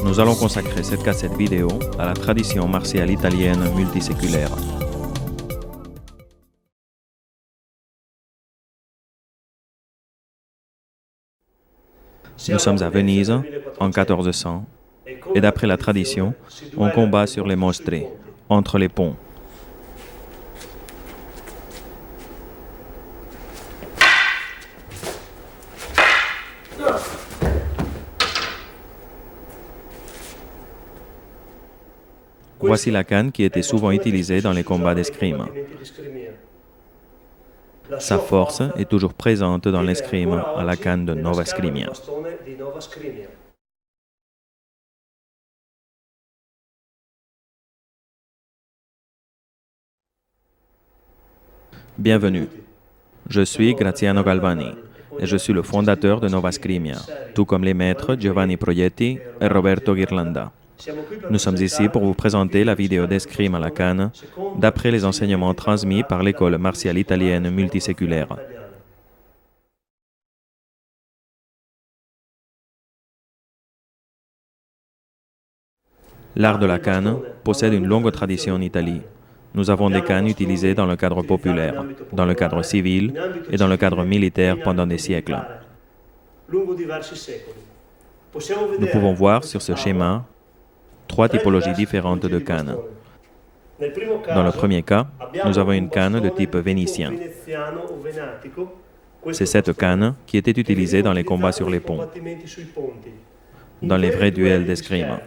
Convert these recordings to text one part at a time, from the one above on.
Nous allons consacrer cette cassette vidéo à la tradition martiale italienne multiséculaire. Nous sommes à Venise, en 1400, et d'après la tradition, on combat sur les mostri, entre les ponts. Voici la canne qui était souvent utilisée dans les combats d'escrime. Sa force est toujours présente dans l'escrime à la canne de Nova Scrivia. Bienvenue. Je suis Graziano Galvani et je suis le fondateur de Nova Scrivia, tout comme les maîtres Giovanni Proietti et Roberto Ghirlanda. Nous sommes ici pour vous présenter la vidéo d'escrime à la canne d'après les enseignements transmis par l'école martiale italienne multiséculaire. L'art de la canne possède une longue tradition en Italie. Nous avons des cannes utilisées dans le cadre populaire, dans le cadre civil et dans le cadre militaire pendant des siècles. Nous pouvons voir sur ce schéma trois typologies différentes de cannes. Dans le premier cas, nous avons une canne de type vénitien. C'est cette canne qui était utilisée dans les combats sur les ponts, dans les vrais duels d'escrime.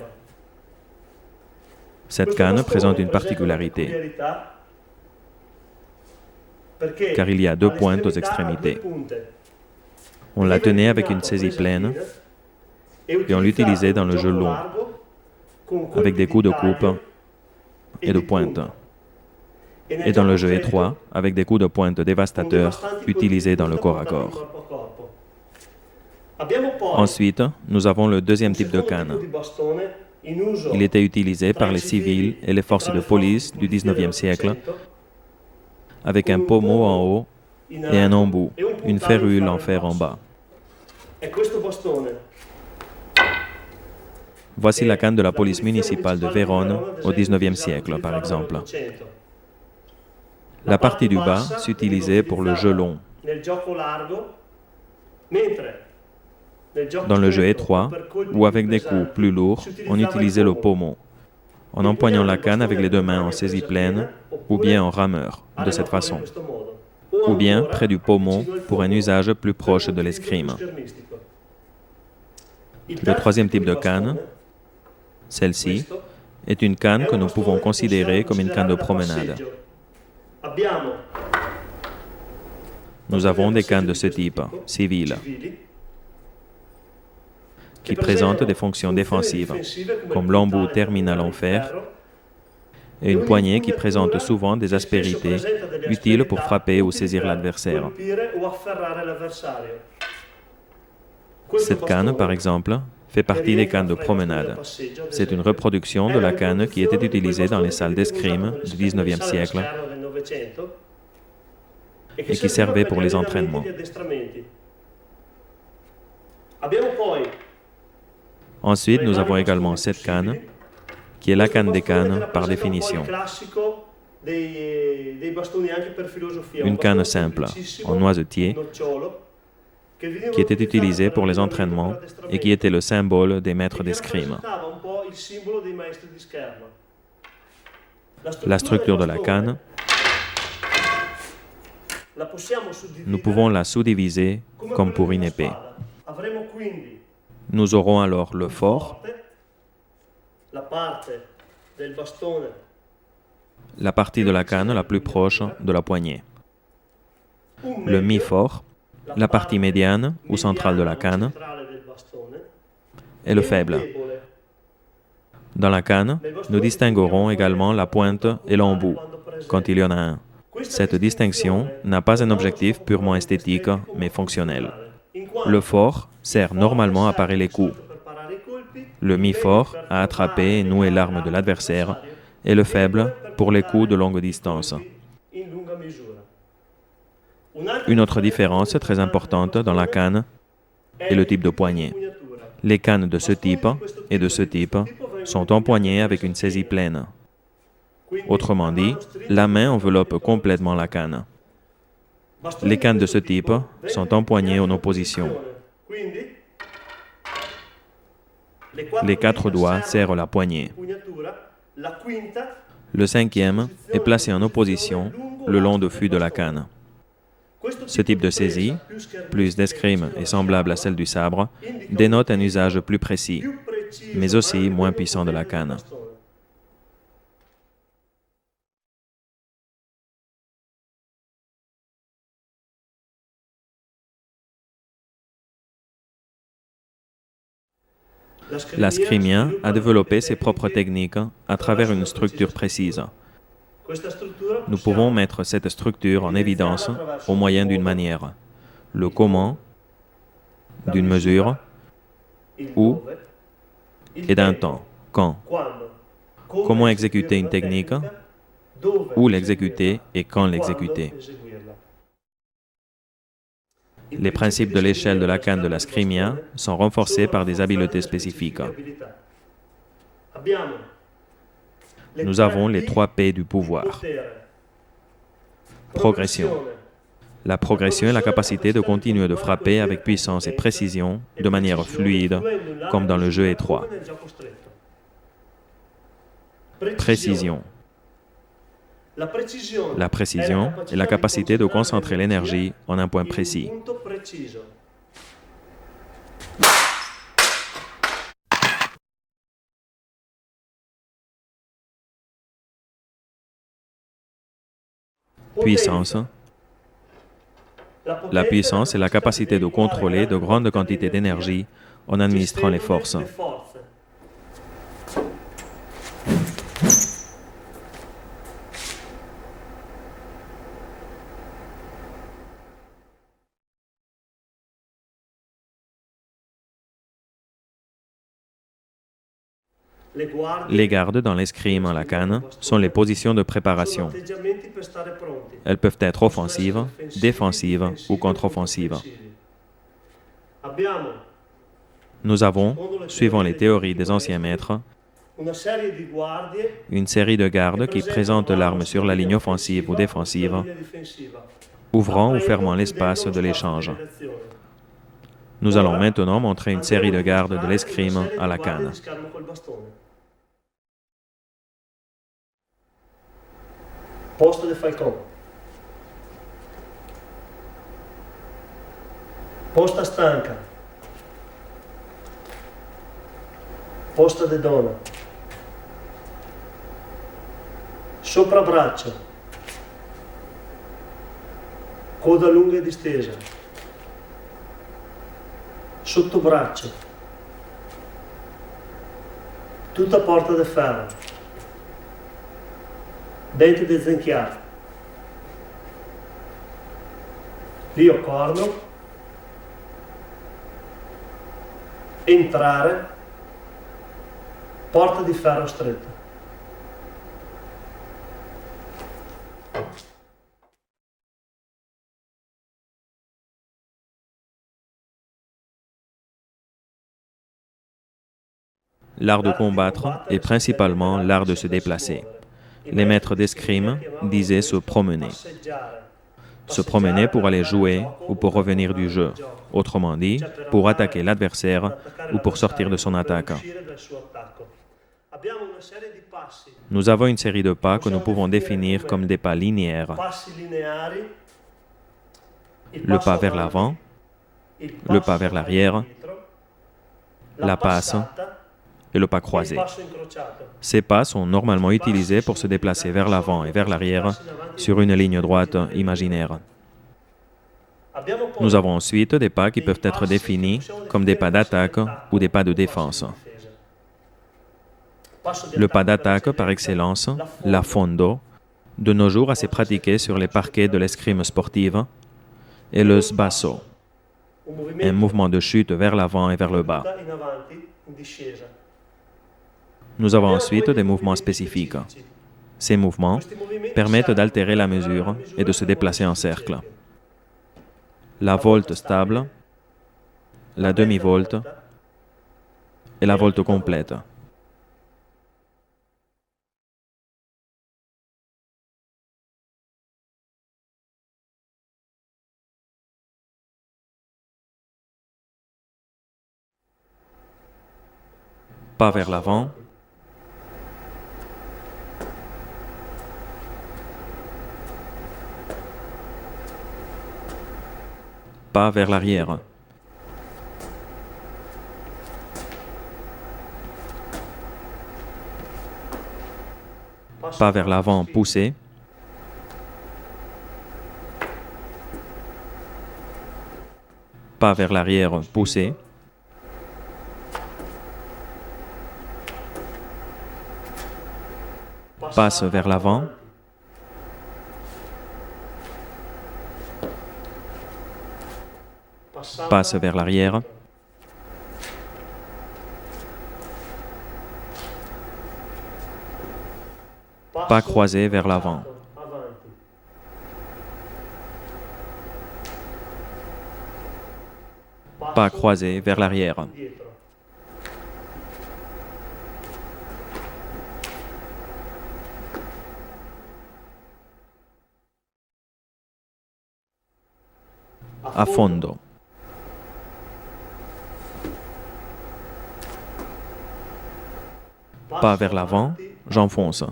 Cette canne présente une particularité, car il y a deux pointes aux extrémités. On la tenait avec une saisie pleine et on l'utilisait dans le jeu long, avec des coups de coupe et de pointe, et dans le jeu étroit, avec des coups de pointe dévastateurs utilisés dans le corps à corps. Ensuite, nous avons le deuxième type de canne. Il était utilisé par les civils et les forces de police du XIXe siècle, avec un pommeau en haut et un embout, une férule en fer en bas. Voici la canne de la police municipale de Vérone au XIXe siècle, par exemple. La partie du bas s'utilisait pour le jeu long. Dans le jeu étroit, ou avec des coups plus lourds, on utilisait le pommeau, en empoignant la canne avec les deux mains en saisie pleine, ou bien en rameur, de cette façon, ou bien près du pommeau pour un usage plus proche de l'escrime. Le troisième type de canne, celle-ci, est une canne que nous pouvons considérer comme une canne de promenade. Nous avons des cannes de ce type, civiles, qui présentent des fonctions défensives, comme l'embout terminal en fer, et une poignée qui présente souvent des aspérités utiles pour frapper ou saisir l'adversaire. Cette canne, par exemple, fait partie des cannes de promenade. C'est une reproduction de la canne qui était utilisée dans les salles d'escrime du XIXe siècle et qui servait pour les entraînements. Ensuite, nous avons également cette canne, qui est la canne des cannes par définition. Une canne simple, en noisetier, qui était utilisée pour les entraînements et qui était le symbole des maîtres d'escrime. La structure de la canne, nous pouvons la sous-diviser comme pour une épée. Nous aurons alors le fort, la partie de la canne la plus proche de la poignée, le mi-fort, la partie médiane ou centrale de la canne, et le faible. Dans la canne, nous distinguerons également la pointe et l'embout, quand il y en a un. Cette distinction n'a pas un objectif purement esthétique, mais fonctionnel. Le fort sert normalement à parer les coups, le mi-fort à attraper et nouer l'arme de l'adversaire, et le faible pour les coups de longue distance. Une autre différence très importante dans la canne est le type de poignée. Les cannes de ce type et de ce type sont empoignées avec une saisie pleine. Autrement dit, la main enveloppe complètement la canne. Les cannes de ce type sont empoignées en opposition. Les 4 doigts serrent la poignée. Le 5e est placé en opposition le long du fût de la canne. Ce type de saisie, plus d'escrime et semblable à celle du sabre, dénote un usage plus précis, mais aussi moins puissant de la canne. L'ascrimien a développé ses propres techniques à travers une structure précise. Nous pouvons mettre cette structure en évidence au moyen d'une manière, le comment, d'une mesure, où et d'un temps, quand. Comment exécuter une technique, où l'exécuter et quand l'exécuter. Les principes de l'échelle de la canne de l'ascrimien sont renforcés par des habiletés spécifiques. Nous avons les 3 P du pouvoir. Progression. La progression est la capacité de continuer de frapper avec puissance et précision, de manière fluide, comme dans le jeu étroit. Précision. La précision est la capacité de concentrer l'énergie en un point précis. Puissance. La puissance est la capacité de contrôler de grandes quantités d'énergie en administrant les forces. Les gardes dans l'escrime à la canne sont les positions de préparation. Elles peuvent être offensives, défensives ou contre-offensives. Nous avons, suivant les théories des anciens maîtres, une série de gardes qui présentent l'arme sur la ligne offensive ou défensive, ouvrant ou fermant l'espace de l'échange. Nous allons maintenant montrer une série de gardes de l'escrime à la canne. Posta de falcão. Posta stanca. Posta de donna. Soprabraccio. Coda lunga e distesa. Sottobraccio. Tutta porta de ferro. Dente de zenchiato. Rio corno. Entrare. Porta di ferro stretta. L'art de combattre est principalement l'art de se déplacer. Les maîtres d'escrime disaient se promener. Se promener pour aller jouer ou pour revenir du jeu. Autrement dit, pour attaquer l'adversaire ou pour sortir de son attaque. Nous avons une série de pas que nous pouvons définir comme des pas linéaires. Le pas vers l'avant, le pas vers l'arrière, la passe et le pas croisé. Ces pas sont normalement utilisés pour se déplacer vers l'avant et vers l'arrière sur une ligne droite imaginaire. Nous avons ensuite des pas qui peuvent être définis comme des pas d'attaque ou des pas de défense. Le pas d'attaque par excellence, l'affondo, de nos jours assez pratiqué sur les parquets de l'escrime sportive, et le sbasso, un mouvement de chute vers l'avant et vers le bas. Nous avons ensuite des mouvements spécifiques. Ces mouvements permettent d'altérer la mesure et de se déplacer en cercle. La volte stable, la demi-volte et la volte complète. Pas vers l'avant, pas vers l'arrière. Pas vers l'avant, poussé. Pas vers l'arrière, poussé. Passe vers l'avant. Passe vers l'arrière. Pas croisé vers l'avant. Pas croisé vers l'arrière. A fondo. Pas vers l'avant, j'enfonce.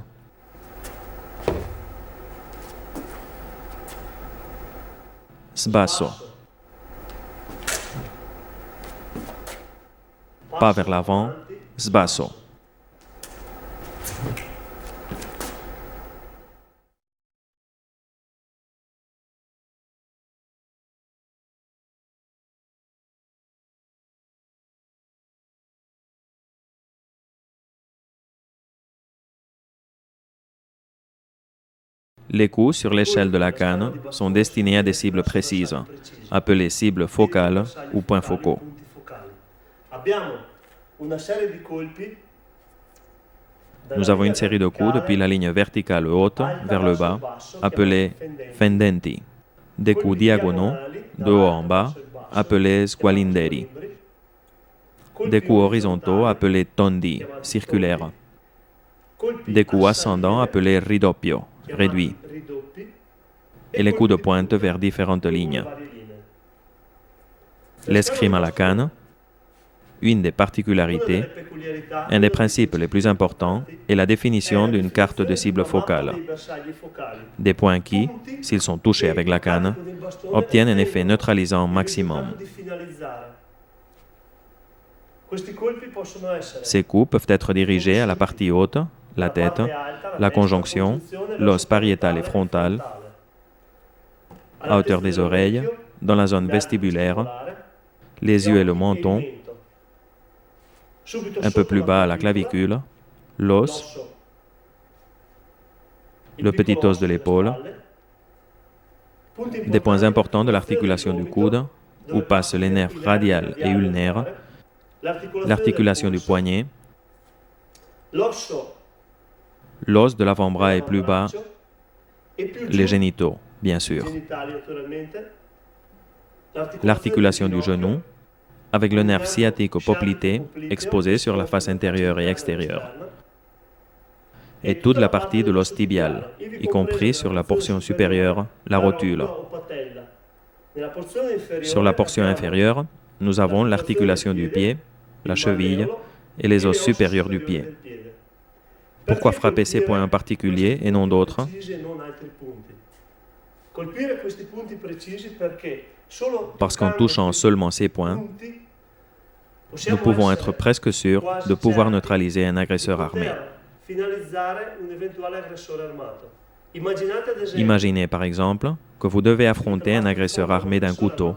Sbasso. Pas vers l'avant, sbasso. Les coups sur l'échelle de la canne sont destinés à des cibles précises, appelées cibles focales ou points focaux. Nous avons une série de coups depuis la ligne verticale haute vers le bas, appelés fendenti, des coups diagonaux de haut en bas, appelés squalinderi, des coups horizontaux appelés tondi, circulaires, des coups ascendants appelés ridoppio, réduits, et les coups de pointe vers différentes lignes. L'escrime à la canne, une des particularités, un des principes les plus importants est la définition d'une carte de cible focale. Des points qui, s'ils sont touchés avec la canne, obtiennent un effet neutralisant maximum. Ces coups peuvent être dirigés à la partie haute, la tête, la conjonction, l'os pariétal et frontal, à hauteur des oreilles, dans la zone vestibulaire, les yeux et le menton, un peu plus bas à la clavicule, l'os, le petit os de l'épaule, des points importants de l'articulation du coude, où passent les nerfs radial et ulnaire, l'articulation du poignet, l'os de l'avant-bras est plus bas, les génitaux, bien sûr, l'articulation du genou, avec le nerf sciatique poplité exposé sur la face intérieure et extérieure, et toute la partie de l'os tibial, y compris sur la portion supérieure, la rotule. Sur la portion inférieure, nous avons l'articulation du pied, la cheville et les os supérieurs du pied. Pourquoi frapper ces points en particulier et non d'autres? Parce qu'en touchant seulement ces points, nous pouvons être presque sûrs de pouvoir neutraliser un agresseur armé. Imaginez par exemple que vous devez affronter un agresseur armé d'un couteau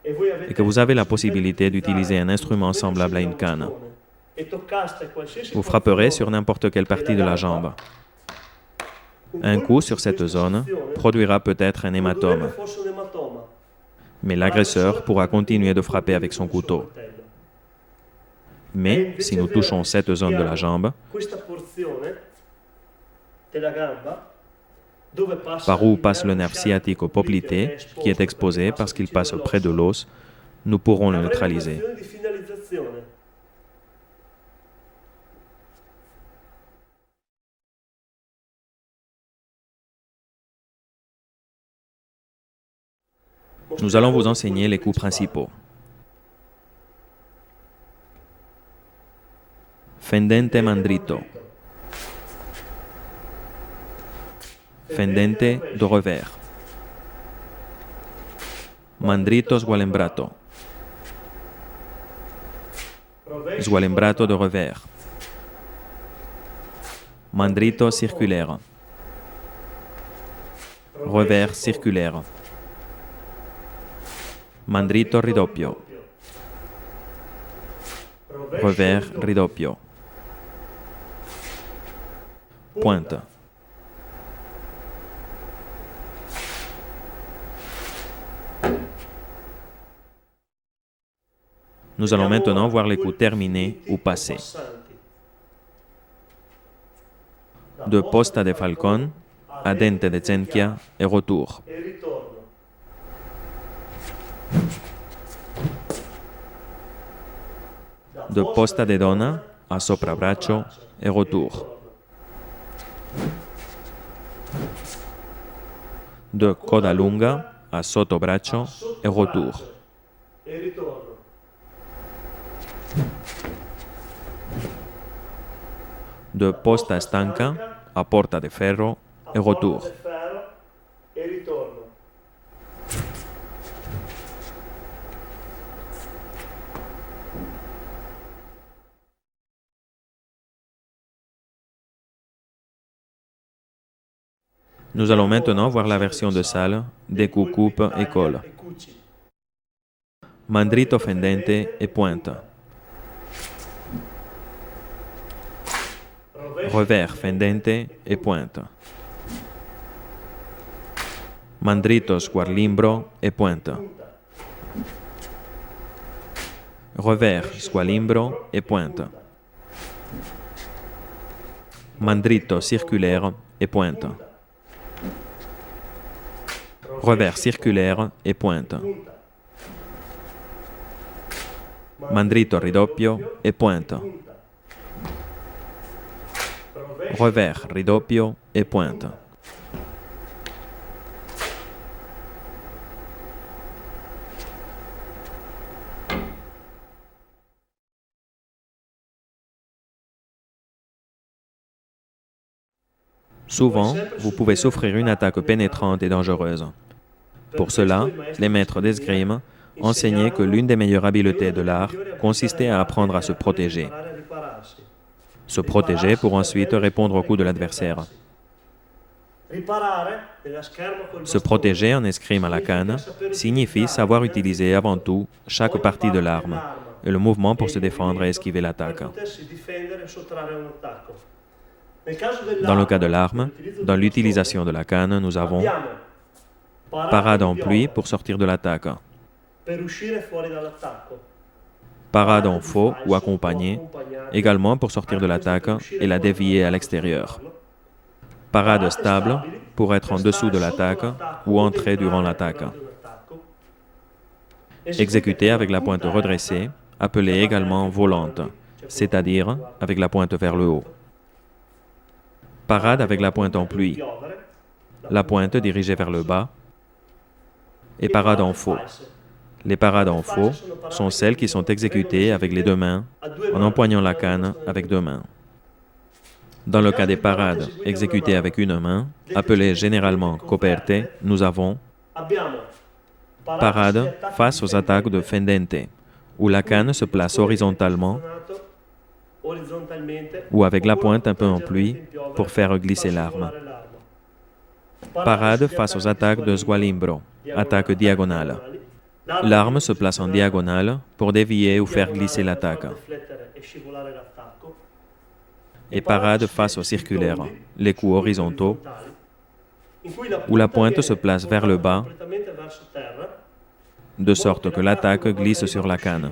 et que vous avez la possibilité d'utiliser un instrument semblable à une canne. Vous frapperez sur n'importe quelle partie de la jambe. Un coup sur cette zone produira peut-être un hématome, mais l'agresseur pourra continuer de frapper avec son couteau. Mais si nous touchons cette zone de la jambe, par où passe le nerf sciatique poplité, qui est exposé parce qu'il passe près de l'os, nous pourrons le neutraliser. trazione. Nous allons vous enseigner les coups principaux. Fendente mandrito. Fendente de revers. Mandrito sgualembrato. Sgualembrato de revers. Mandrito circulaire. Revers circulaire. Mandrito ridoppio. Revers ridoppio. Pointe. Nous allons maintenant voir les coups terminés ou passés. De posta de falcon à dente de zenchia et retour. E ritorno. De posta de donna à soprabraccio et retour. De coda lunga à sottobraccio et retour. E ritorno. De posta stanca à porta de ferro et retour. Porta del ferro e ritorno. Nous allons maintenant voir la version de salle des coups coupe et colle. E cuci. Mandrito fendente et pointe. Revers fendente et pointe. Mandrito squarlimbro et pointe. Revers squalimbro et pointe. Mandrito circulaire et pointe. Revers circulaire et pointe. Mandrito ridoppio et pointe. Revers ridoppio et pointe. Souvent, vous pouvez souffrir une attaque pénétrante et dangereuse. Pour cela, les maîtres d'escrime enseignaient que l'une des meilleures habiletés de l'art consistait à apprendre à se protéger. Se protéger pour ensuite répondre aux coups de l'adversaire. Se protéger en escrime à la canne signifie savoir utiliser avant tout chaque partie de l'arme et le mouvement pour se défendre et esquiver l'attaque. Dans le cas de l'arme, dans l'utilisation de la canne, nous avons parade en pluie pour sortir de l'attaque, parade en faux ou accompagné, également pour sortir de l'attaque et la dévier à l'extérieur. Parade stable pour être en dessous de l'attaque ou entrer durant l'attaque. Exécuté avec la pointe redressée, appelée également volante, c'est-à-dire avec la pointe vers le haut. Parade avec la pointe en pluie, la pointe dirigée vers le bas, et parade en faux. Les parades en faux sont celles qui sont exécutées avec les deux mains, en empoignant la canne avec deux mains. Dans le cas des parades exécutées avec une main, appelées généralement coperte, nous avons parade face aux attaques de fendente, où la canne se place horizontalement ou avec la pointe un peu en pluie pour faire glisser l'arme. Parade face aux attaques de sgualimbro, attaque diagonale. L'arme se place en diagonale pour dévier ou faire glisser l'attaque. Et parade face au circulaire, les coups horizontaux, où la pointe se place vers le bas, de sorte que l'attaque glisse sur la canne.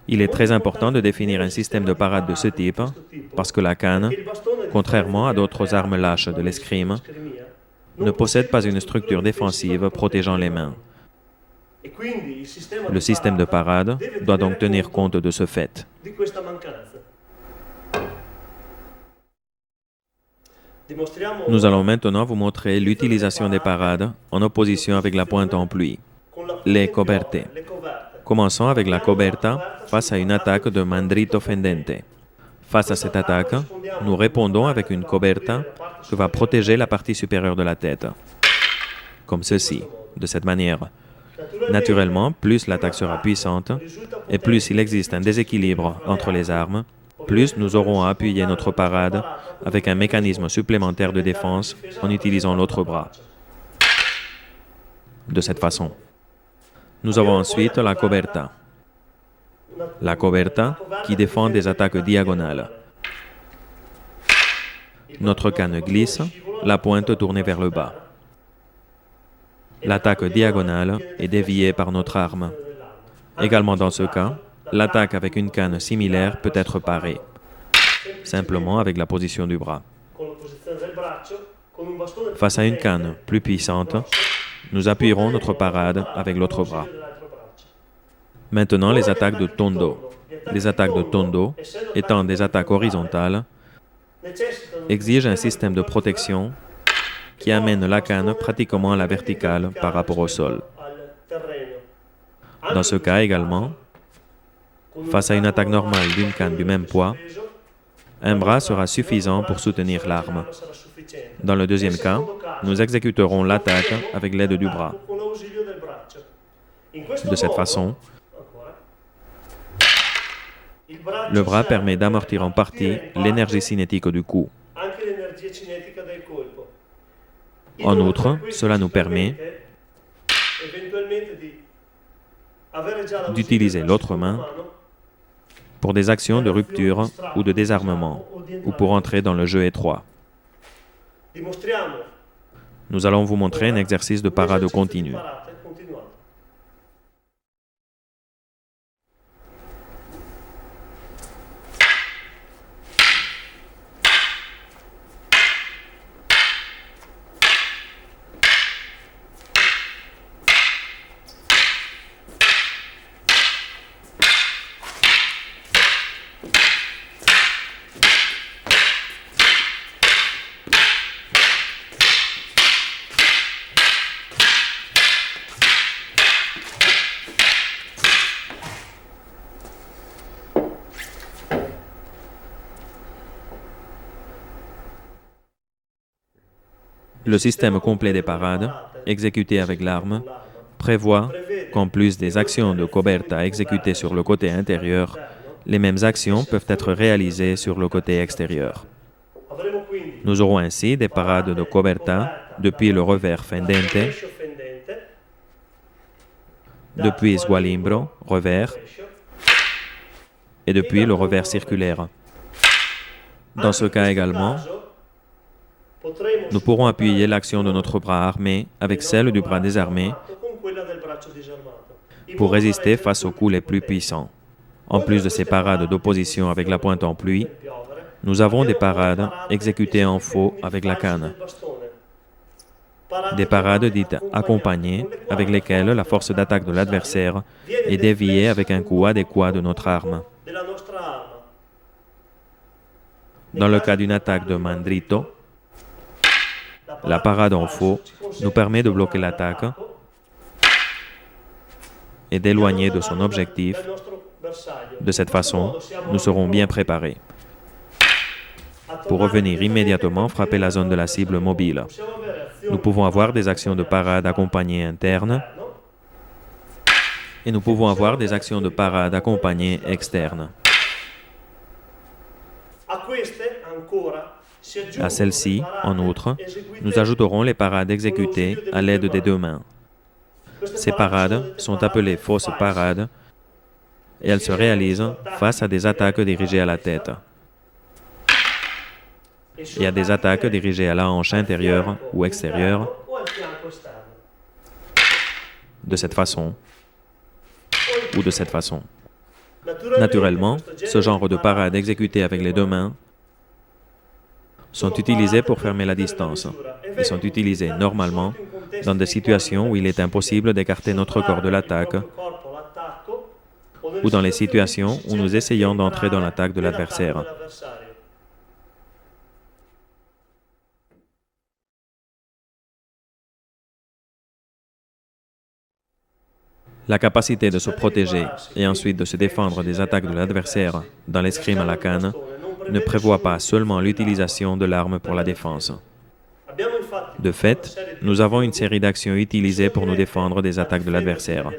Il est très important de définir un système de parade de ce type, parce que la canne, contrairement à d'autres armes lâches de l'escrime, ne possède pas une structure défensive protégeant les mains. E quindi il sistema Le système de parade deve doit donc tenere tenir compte de ce fait. di questa mancanza. Dimostriamo Nous allons maintenant vous montrer l'utilisation des parades en opposition avec la pointe en pluie, con la les piove, coperte. le coperte. Commençons avec la coberta face à une attaque de mandrito fendente. Face à cette attaque, nous répondons avec une coberta qui va protéger la partie supérieure de la tête, comme ceci, de cette manière. Naturellement, plus l'attaque sera puissante et plus il existe un déséquilibre entre les armes, plus nous aurons à appuyer notre parade avec un mécanisme supplémentaire de défense en utilisant l'autre bras. De cette façon. Nous avons ensuite la coberta. La coberta qui défend des attaques diagonales. Notre canne glisse, la pointe tournée vers le bas. L'attaque diagonale est déviée par notre arme. Également dans ce cas, l'attaque avec une canne similaire peut être parée, simplement avec la position du bras. Con la posizione del braccio, con un bastone Face à une canne plus puissante, nous appuierons notre parade avec l'autre bras. dell'altro braccio. Maintenant, les attaques de tondo. Les attaques de tondo, étant des attaques horizontales, Necessitano exigent un système de protection qui amène la canne pratiquement à la verticale par rapport au sol. al terreno. Dans ce cas également, face à une attaque normale d'une canne du même poids, un bras sera suffisant pour soutenir l'arme. Sarà sufficiente. Dans le deuxième cas, nous exécuterons l'attaque avec l'aide du bras. Con l'ausilio del braccio. In questo De cette modo, façon, ancora, il braccio le bras serve permet d'amortir en a partie tirer in l'énergie parte cinétique du coup. anche l'energia cinetica del colpo. En outre, cela nous permet eventualmente di avere già l'ausilio d'utiliser della l'autre seconda main mano pour des actions de rupture ou de désarmement, ou pour entrer dans le jeu étroit. Dimostriamo Nous allons vous montrer un exercice de parade un esercizio di continue. parata continuata. Le système complet des parades, exécuté avec l'arme, prévoit qu'en plus des actions de coberta exécutées sur le côté intérieur, les mêmes actions peuvent être réalisées sur le côté extérieur. Avremo quindi Nous aurons ainsi des parades de coberta depuis le revers fendente, rovescio fendente, depuis sgualimbro, revers, rovescio, et depuis le revers circulaire. Dans ce cas également, potremo nous pourrons appuyer l'action de notre bras armé avec celle du bras désarmé con quella del braccio disarmato. In pour modo da résister reggere face aux coups les plus puissants. En plus de ces parades d'opposition avec la pointe en pluie, piovere, nous avons des parades exécutées en faux avec la canne. del bastone. Des parades dites accompagnées avec lesquelles la force d'attaque de l'adversaire est déviée avec un coup adéquat de notre arme. Della nostra arma. Dans le cas d'une attaque de mandrito, la parade en faux nous permet de bloquer l'attaque et d'éloigner de son objectif. Del nostro bersaglio. De cette façon, nous serons bien préparés pour revenir immédiatement frapper la zone de la cible mobile. Possiamo avere azioni Nous pouvons avoir des actions de parade accompagnées internes no? et nous pouvons avoir des actions de parade accompagnées externes. A queste ancora si aggiungono À celles-ci, le parate en outre, eseguite nous ajouterons les parades exécutées à l'aide des deux mains. Queste Ces parades sont appelées fausses parades et elles se réalisent face à des attaques dirigées à la tête et à des attaques dirigées à la hanche intérieure ou extérieure, o al fianco esterno. de cette façon ou de cette façon. Naturalmente, Naturellement, questo ce genre de parate parades exécutées avec les deux mains sont utilisées pour fermer la distance et sont utilisées normalement dans des situations où il est impossible d'écarter notre corps de l'attaque, ou dans les situations où nous essayons d'entrer dans l'attaque de l'adversaire. La capacité de se protéger et ensuite de se défendre des attaques de l'adversaire dans l'escrime à la canne ne prévoit pas seulement l'utilisation de l'arme pour la défense. De fait, nous avons une série d'actions utilisées pour nous défendre des attaques de l'adversaire,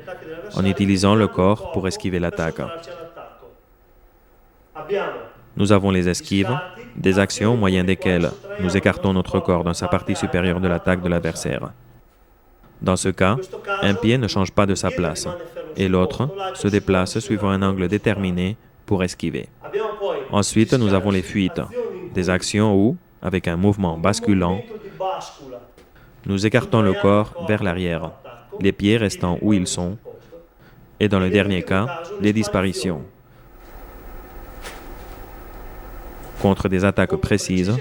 en utilisant le corps pour esquiver l'attaque. Nous avons les esquives, des actions au moyen desquelles nous écartons notre corps dans sa partie supérieure de l'attaque de l'adversaire. Dans ce cas, un pied ne change pas de sa place et l'autre se déplace suivant un angle déterminé pour esquiver. Ensuite, nous avons les fuites, des actions où, avec un mouvement basculant, nous écartons le corps vers l'arrière, les pieds restant où ils sont, et dans le dernier cas, les disparitions. Contre des attaques précises,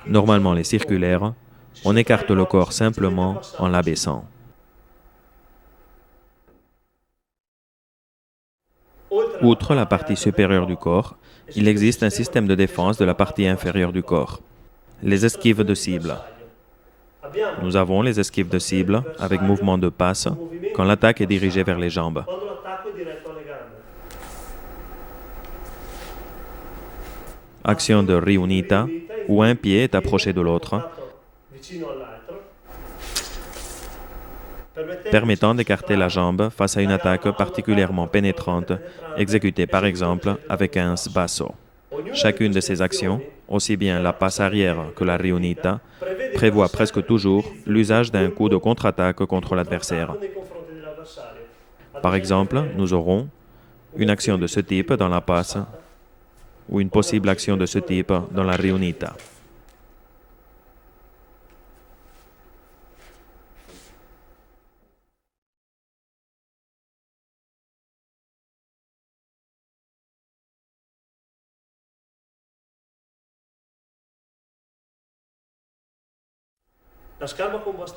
normalement les circulaires, on écarte le corps simplement en l'abaissant. Outre la partie supérieure du corps, il existe un système de défense de la partie inférieure du corps, les esquives de cible. Nous avons les esquives de cible avec mouvement de passe quand l'attaque est dirigée vers les jambes. Action de riunita, où un pied est approché de l'autre, permettant d'écarter la jambe face à une attaque particulièrement pénétrante, exécutée par exemple avec un sbasso. Chacune de ces actions, aussi bien la passe arrière que la riunita, prévoit presque toujours l'usage d'un coup de contre-attaque contre l'adversaire. Par exemple, nous aurons une action de ce type dans la passe ou une possible action de ce type dans la riunita.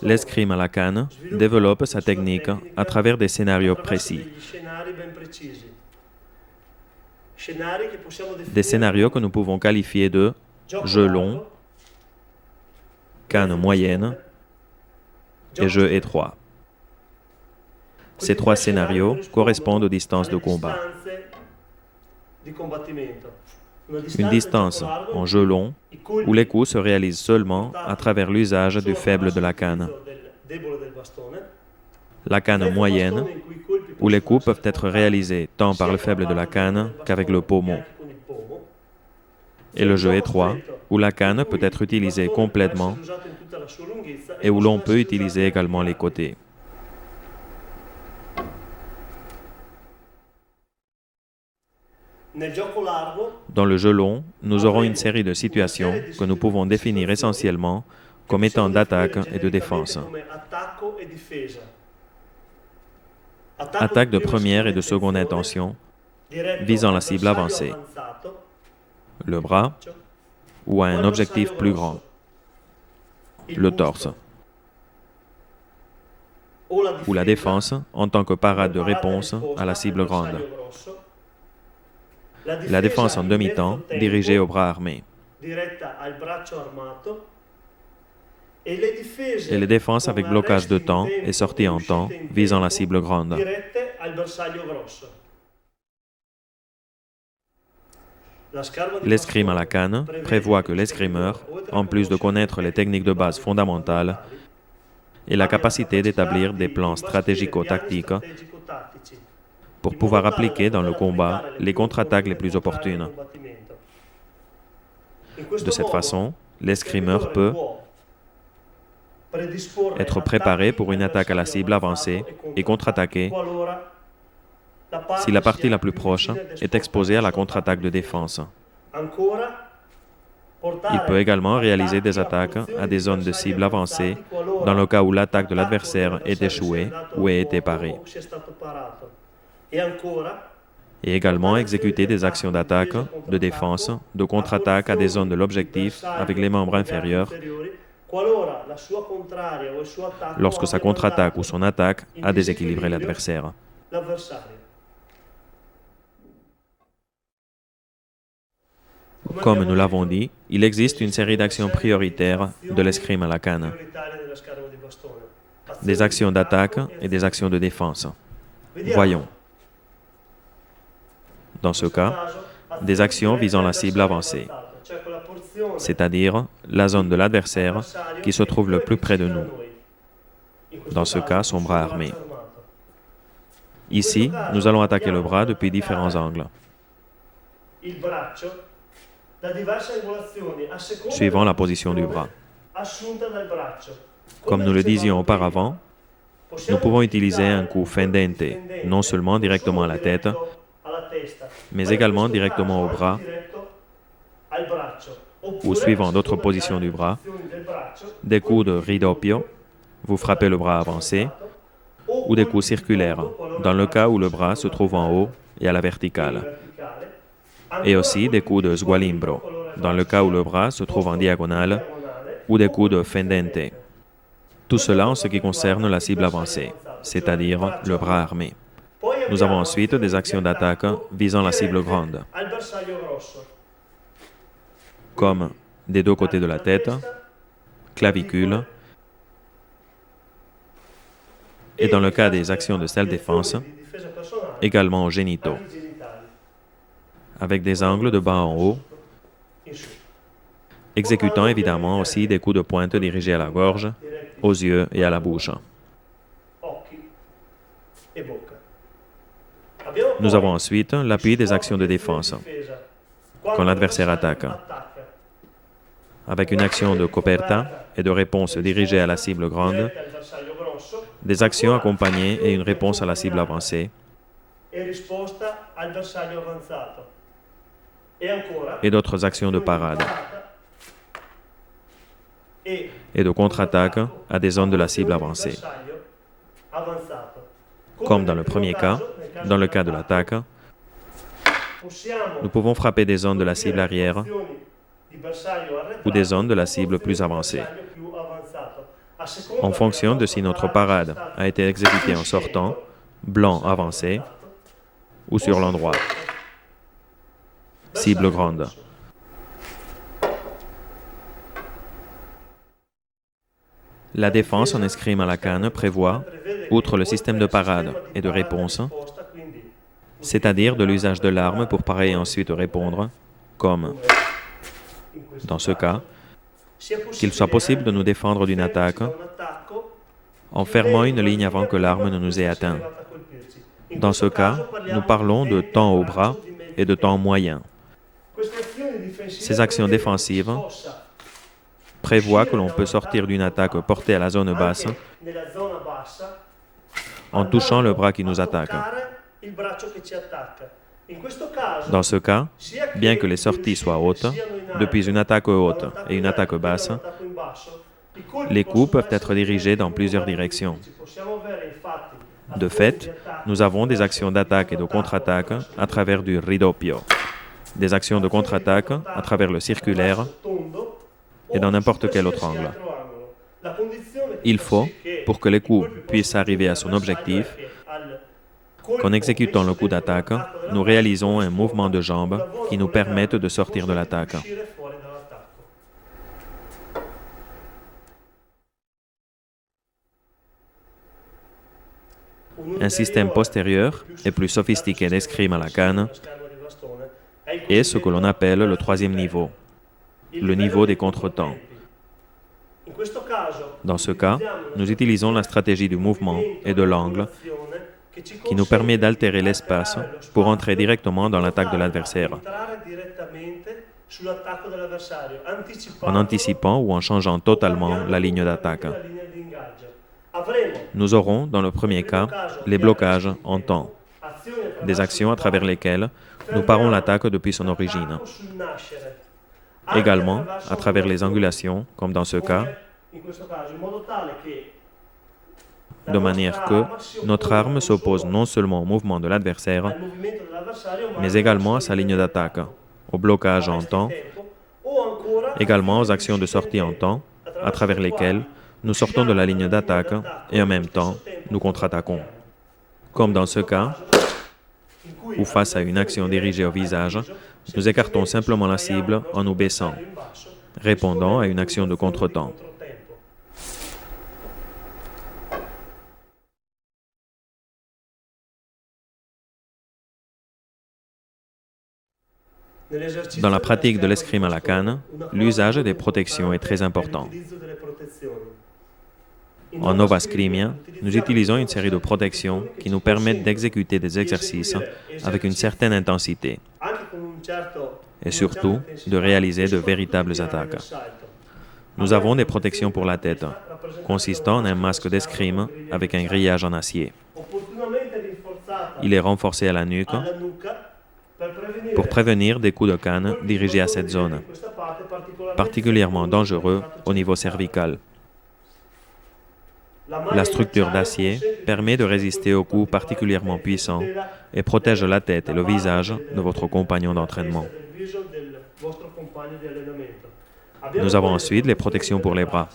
L'escrime à la canne développe sa technique à travers des scénarios précis. Des scénarios que nous pouvons qualifier de jeu long, canne moyenne et jeu étroit. Ces trois scénarios correspondent aux distances de combat. Une distance en jeu long, où les coups se réalisent seulement à travers l'usage du faible de la canne. La canne moyenne, où les coups peuvent être réalisés tant par le faible de la canne qu'avec le pommeau. Et le jeu étroit, où la canne peut être utilisée complètement et où l'on peut utiliser également les côtés. Dans le jeu long, nous aurons une série de situations que nous pouvons définir essentiellement comme étant d'attaque et de défense. Attaque de première et de seconde intention, visant la cible avancée, le bras ou à un objectif plus grand, le torse, ou la défense en tant que parade de réponse à la cible grande. La défense en demi-temps, dirigée au bras armé. Et les défenses avec blocage de temps et sortie en temps, visant la cible grande. L'escrime à la canne prévoit que l'escrimeur, en plus de connaître les techniques de base fondamentales, ait la capacité d'établir des plans stratégico-tactiques pour pouvoir appliquer dans le combat les contre-attaques les plus opportunes. De cette façon, l'escrimeur peut être préparé pour une attaque à la cible avancée et contre-attaquer si la partie la plus proche est exposée à la contre-attaque de défense. Il peut également réaliser des attaques à des zones de cible avancées dans le cas où l'attaque de l'adversaire est échouée ou ait été parée. Et également exécuter des actions d'attaque, de défense, de contre-attaque à des zones de l'objectif avec les membres inférieurs qualora la sua contraria o il suo attacco lorsque sa abbiano contre-attaque ou mandato son attaque in a déséquilibré disequilibrio l'adversaire. l'avversario. Comme nous l'avons dit, il existe une série d'actions prioritaires de l'escrime à la canne, prioritarie dell'escarico di bastone. des actions d'attaque et des actions de défense. Voyons. Dans ce cas, des actions visant la cible avancée, c'est-à-dire la zone de l'adversaire qui se trouve le plus près de nous. Dans ce cas, son bras armé. Ici, nous allons attaquer le bras depuis différents angles, suivant la position du bras. Comme nous le disions auparavant, nous pouvons utiliser un coup fendente, non seulement directement à la tête, mais également directement au bras, ou suivant d'autres positions du bras, des coups de ridoppio, vous frappez le bras avancé, ou des coups circulaires, dans le cas où le bras se trouve en haut et à la verticale, et aussi des coups de sgualimbro, dans le cas où le bras se trouve en diagonale, ou des coups de fendente. Tout cela en ce qui concerne la cible avancée, c'est-à-dire le bras armé. Nous avons ensuite des actions d'attaque visant la cible grande, comme des deux côtés de la tête, clavicule, et dans le cas des actions de self-défense, également aux génitaux, avec des angles de bas en haut, exécutant évidemment aussi des coups de pointe dirigés à la gorge, aux yeux et à la bouche. Nous avons ensuite l'appui des actions de défense, quand l'adversaire attaque, avec une action de coperta et de réponse dirigée à la cible grande, des actions accompagnées et une réponse à la cible avancée, et d'autres actions de parade et de contre-attaque à des zones de la cible avancée. Comme dans le premier cas, dans le cas de l'attaque, nous pouvons frapper des zones de la cible arrière ou des zones de la cible plus avancée, en fonction de si notre parade a été exécutée en sortant, blanc avancé, ou sur l'endroit, cible grande. La défense en escrime à la canne prévoit, outre le système de parade et de réponse, c'est-à-dire de l'usage de l'arme pour parer et ensuite répondre, comme, dans ce cas, qu'il soit possible de nous défendre d'une attaque en fermant une ligne avant que l'arme ne nous ait atteint. Dans ce cas, nous parlons de temps au bras et de temps moyen. Ces actions défensives prévoient que l'on peut sortir d'une attaque portée à la zone basse en touchant le bras qui nous attaque. Dans ce cas, bien que les sorties soient hautes, depuis une attaque haute et une attaque basse, les coups peuvent être dirigés dans plusieurs directions. De fait, nous avons des actions d'attaque et de contre-attaque à travers du ridoppio, des actions de contre-attaque à travers le circulaire et dans n'importe quel autre angle. Il faut, pour que les coups puissent arriver à son objectif, qu'en exécutant le coup d'attaque, nous réalisons un mouvement de jambe qui nous permette de sortir de l'attaque. Un système postérieur et plus sophistiqué d'escrime à la canne est ce que l'on appelle le troisième niveau, le niveau des contretemps. Dans ce cas, nous utilisons la stratégie du mouvement et de l'angle qui nous permet d'altérer l'espace pour entrer directement dans l'attaque de l'adversaire, en anticipant ou en changeant totalement la ligne d'attaque. Nous aurons, dans le premier cas, les blocages en temps, des actions à travers lesquelles nous parons l'attaque depuis son origine. Également, à travers les angulations, comme dans ce cas, de manière que notre arme s'oppose non seulement au mouvement de l'adversaire, mais également à sa ligne d'attaque, au blocage en temps, également aux actions de sortie en temps, à travers lesquels nous sortons de la ligne d'attaque et en même temps, nous contre-attaquons. Comme dans ce cas, où face à une action dirigée au visage, nous écartons simplement la cible en nous baissant, répondant à une action de contretemps. Dans la pratique de l'escrime à la canne, l'usage des protections est très important. En Nova Scrimmia, nous utilisons une série de protections qui nous permettent d'exécuter des exercices avec une certaine intensité et surtout de réaliser de véritables attaques. Nous avons des protections pour la tête, consistant en un masque d'escrime avec un grillage en acier. Il est renforcé à la nuque pour prévenir des coups de canne dirigés à cette zone, particulièrement dangereux au niveau cervical. La structure d'acier permet de résister aux coups particulièrement puissants et protège la tête et le visage de votre compagnon d'entraînement. Nous avons ensuite les protections pour les bras,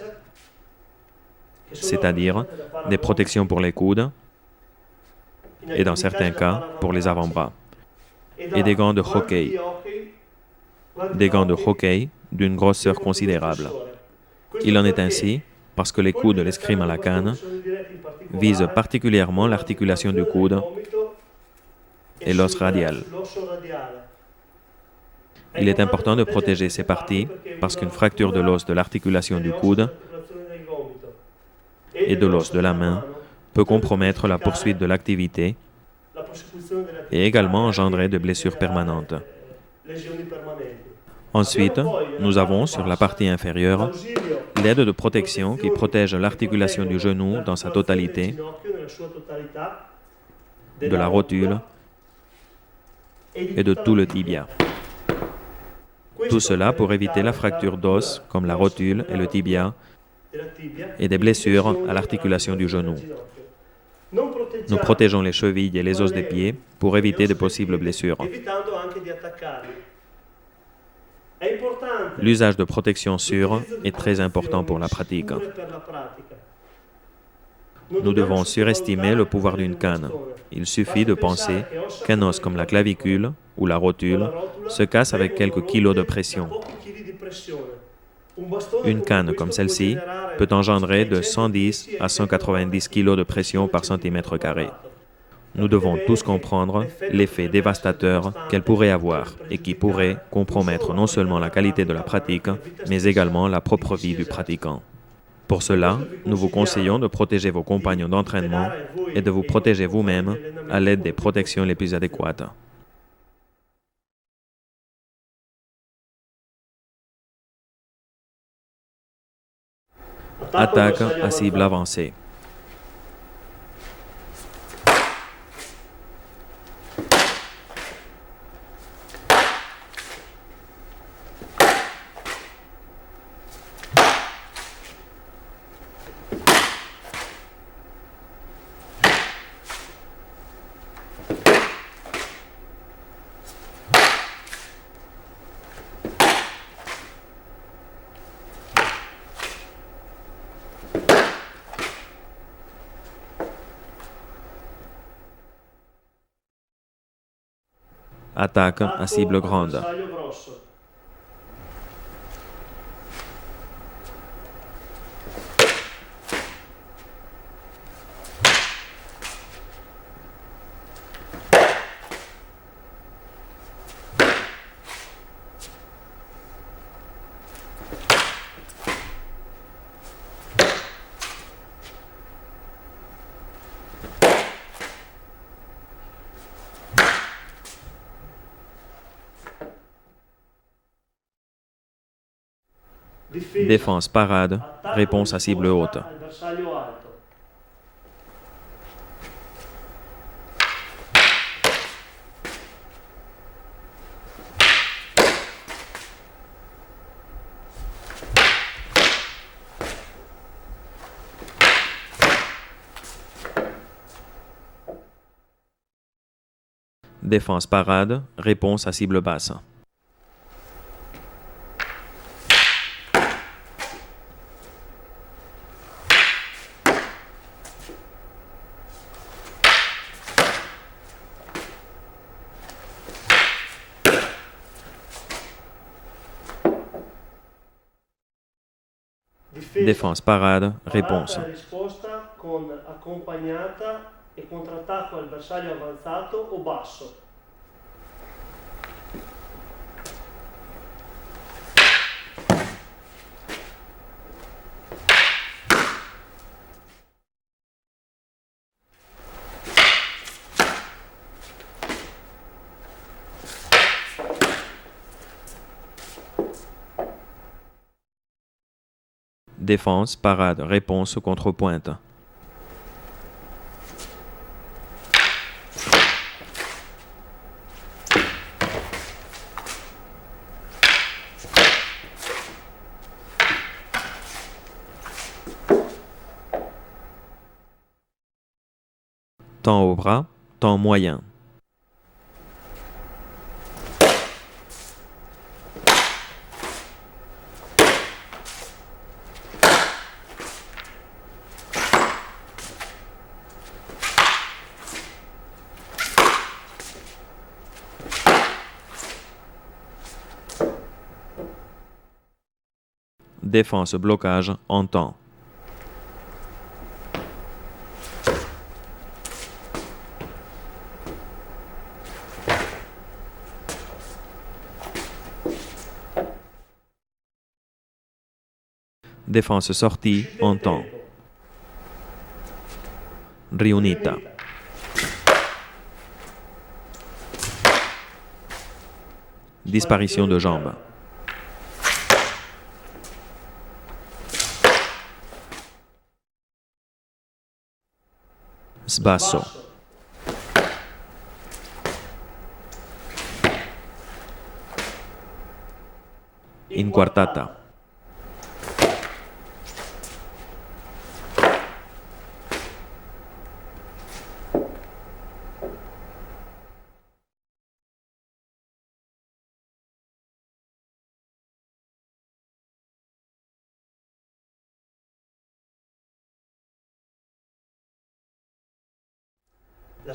c'est-à-dire des protections pour les coudes et dans certains cas pour les avant-bras, et des gants de hockey. Des gants de hockey d'une grosseur considérable. Il en est ainsi parce que les coups de l'escrime à la canne visent particulièrement l'articulation du coude et l'os radial. Il est important de protéger ces parties parce qu'une fracture de l'os de l'articulation du coude et de l'os de la main peut compromettre la poursuite de l'activité et également engendrer de blessures permanentes. Ensuite, nous avons sur la partie inférieure l'aide de protection qui protège l'articulation du genou dans sa totalité, de la rotule et de tout le tibia. Tout cela pour éviter la fracture d'os comme la rotule et le tibia et des blessures à l'articulation du genou. Nous protégeons les chevilles et les os des pieds pour éviter de possibles blessures. L'usage de protections sûres est très important pour la pratique. Nous devons surestimer le pouvoir d'une canne. Il suffit de penser qu'un os comme la clavicule ou la rotule se casse avec quelques kilos de pression. Une canne comme celle-ci peut engendrer de 110 à 190 kilos de pression par centimètre carré. Nous devons tous comprendre l'effet dévastateur qu'elle pourrait avoir et qui pourrait compromettre non seulement la qualité de la pratique, mais également la propre vie du pratiquant. Pour cela, nous vous conseillons de protéger vos compagnons d'entraînement et de vous protéger vous-même à l'aide des protections les plus adéquates. Attaque à cible avancée. Attaque à cible grande. Défense parade, réponse à cible haute. Défense parade, réponse à cible basse. Défense, parade, réponse. Parata e risposta con accompagnata e contrattacco avversario avanzato o basso. Défense, parade, réponse, contrepointe. Temps au bras, temps moyen. Défense, blocage, en temps. Défense sortie, en temps. Riunita. Disparition de jambes. Sbasso. Inquartata.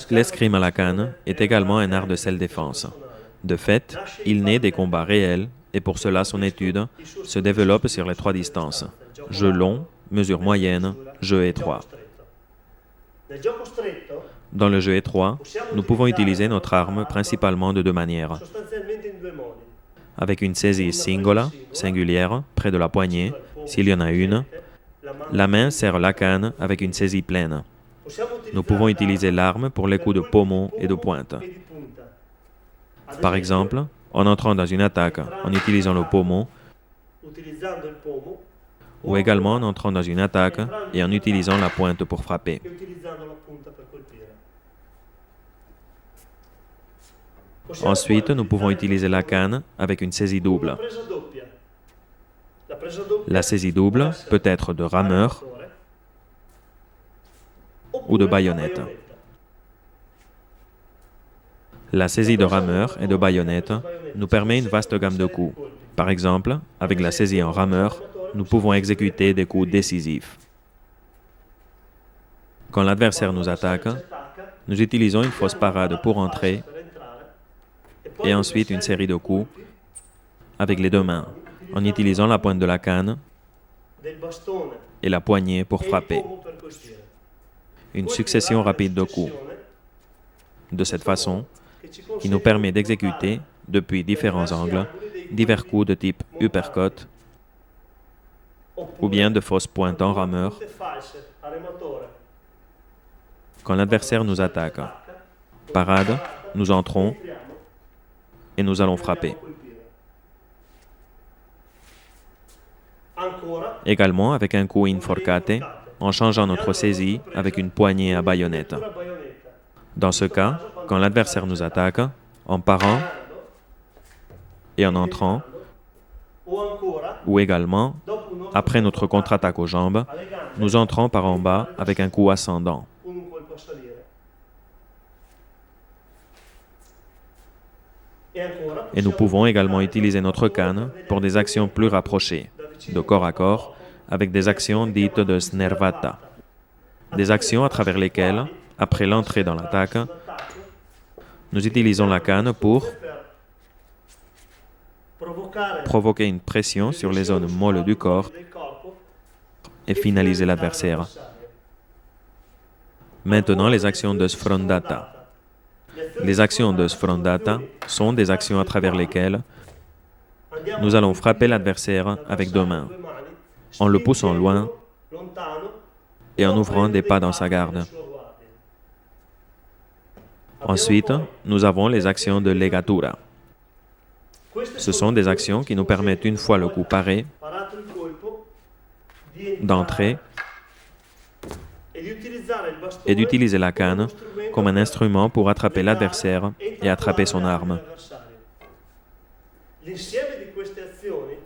L'escrime à la canne est également un art de self-défense. De fait, il naît des combats réels et pour cela son étude se développe sur les 3 distances: jeu long, mesure moyenne, jeu étroit. Dans le jeu étroit, nous pouvons utiliser notre arme principalement de 2 manières. Avec une saisie singola, singulière, près de la poignée, s'il y en a une, la main serre la canne avec une saisie pleine. Nous pouvons utiliser l'arme pour les coups de pommeau et de pointe. Par exemple, en entrant dans une attaque en utilisant le pommeau, ou également en entrant dans une attaque et en utilisant la pointe pour frapper. Ensuite, nous pouvons utiliser la canne avec une saisie double. La saisie double peut être de rameur ou de baïonnette. La saisie de rameur et de baïonnette nous permet une vaste gamme de coups. Par exemple, avec la saisie en rameur, nous pouvons exécuter des coups décisifs. Quand l'adversaire nous attaque, nous utilisons une fausse parade pour entrer et ensuite une série de coups avec les 2 mains, en utilisant la pointe de la canne et la poignée pour frapper. Une succession rapide de coups. De cette façon, qui nous permet d'exécuter, depuis différents angles, divers coups de type uppercut ou bien de fausses pointes en rameur quand l'adversaire nous attaque. Parade, nous entrons et nous allons frapper. Également avec un coup inforcate, en changeant notre saisie avec une poignée à baïonnette. Dans ce cas, quand l'adversaire nous attaque, en parant et en entrant, ou également, après notre contre-attaque aux jambes, nous entrons par en bas avec un coup ascendant. Et nous pouvons également utiliser notre canne pour des actions plus rapprochées, de corps à corps, avec des actions dites de snervata, des actions à travers lesquelles, après l'entrée dans l'attaque, nous utilisons la canne pour provoquer une pression sur les zones molles du corps et finaliser l'adversaire. Maintenant, les actions de sfrondata. Les actions de sfrondata sont des actions à travers lesquelles nous allons frapper l'adversaire avec 2 mains, en le poussant loin et en ouvrant des pas dans sa garde. Ensuite, nous avons les actions de legatura. Ce sont des actions qui nous permettent, une fois le coup paré, d'entrer et d'utiliser la canne comme un instrument pour attraper l'adversaire et attraper son arme.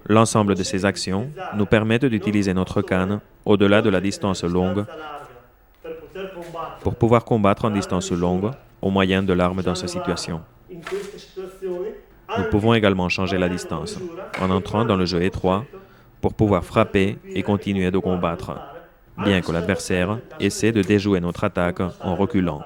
L'ensemble de ces actions nous permettent d'utiliser notre canne au-delà de la distance longue pour pouvoir combattre en distance longue au moyen de l'arme dans cette situation. Nous pouvons également changer la distance en entrant dans le jeu étroit pour pouvoir frapper et continuer de combattre, bien que l'adversaire essaie de déjouer notre attaque en reculant.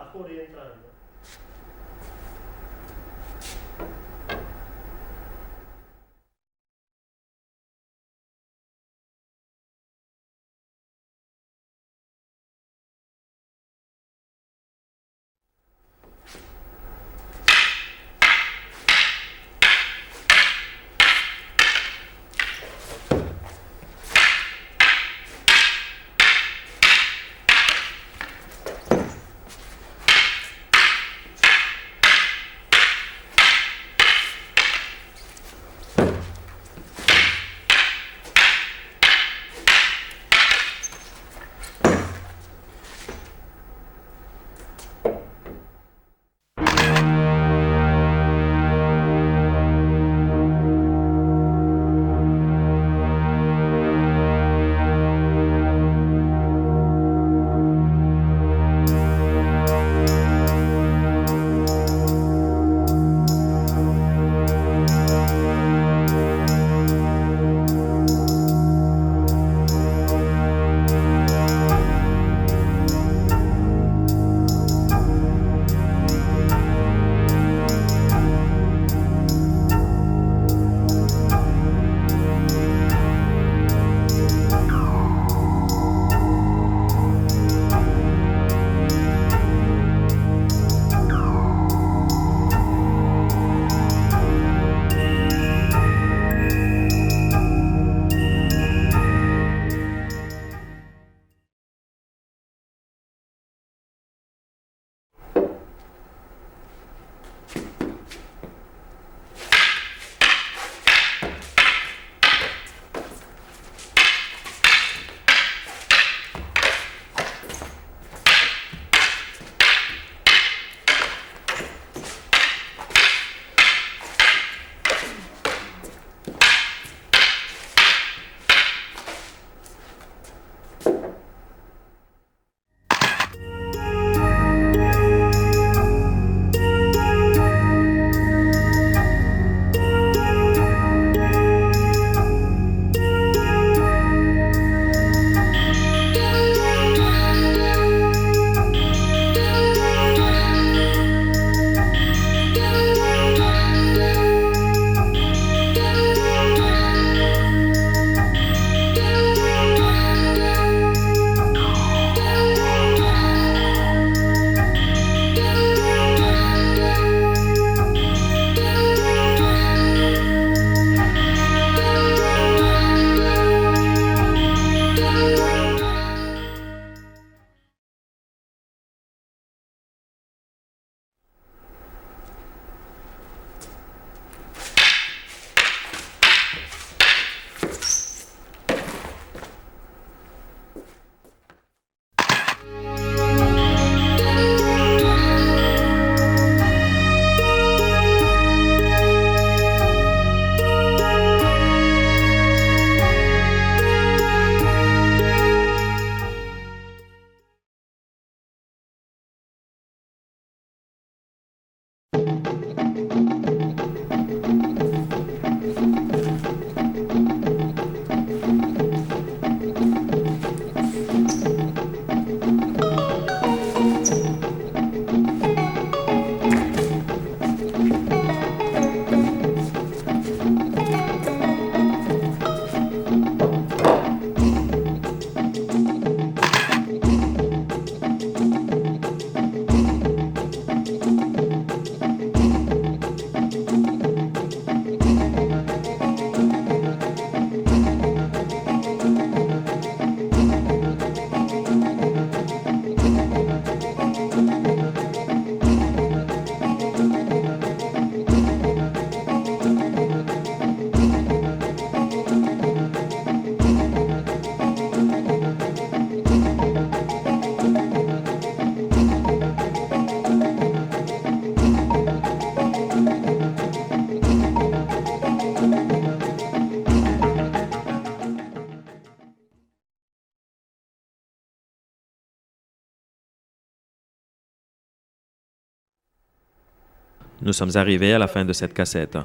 Nous sommes arrivés à la fin de cette cassette.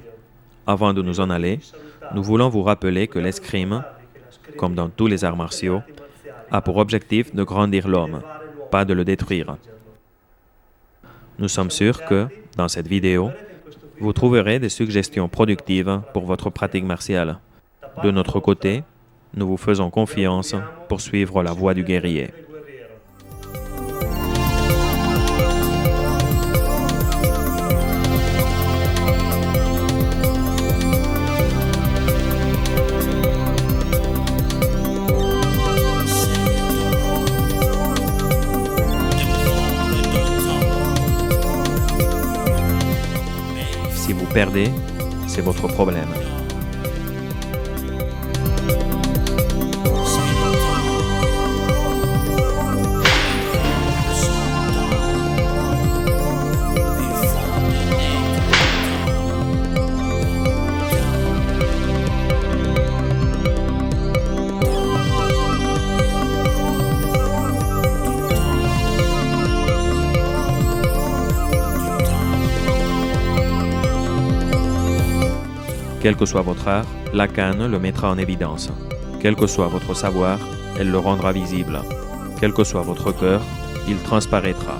Avant de nous en aller, nous voulons vous rappeler que l'escrime, comme dans tous les arts martiaux, a pour objectif de grandir l'homme, pas de le détruire. Nous sommes sûrs que, dans cette vidéo, vous trouverez des suggestions productives pour votre pratique martiale. De notre côté, nous vous faisons confiance pour suivre la voie du guerrier. Si vous perdez, c'est votre problème. Quel que soit votre art, la canne le mettra en évidence. Quel que soit votre savoir, elle le rendra visible. Quel que soit votre cœur, il transparaîtra.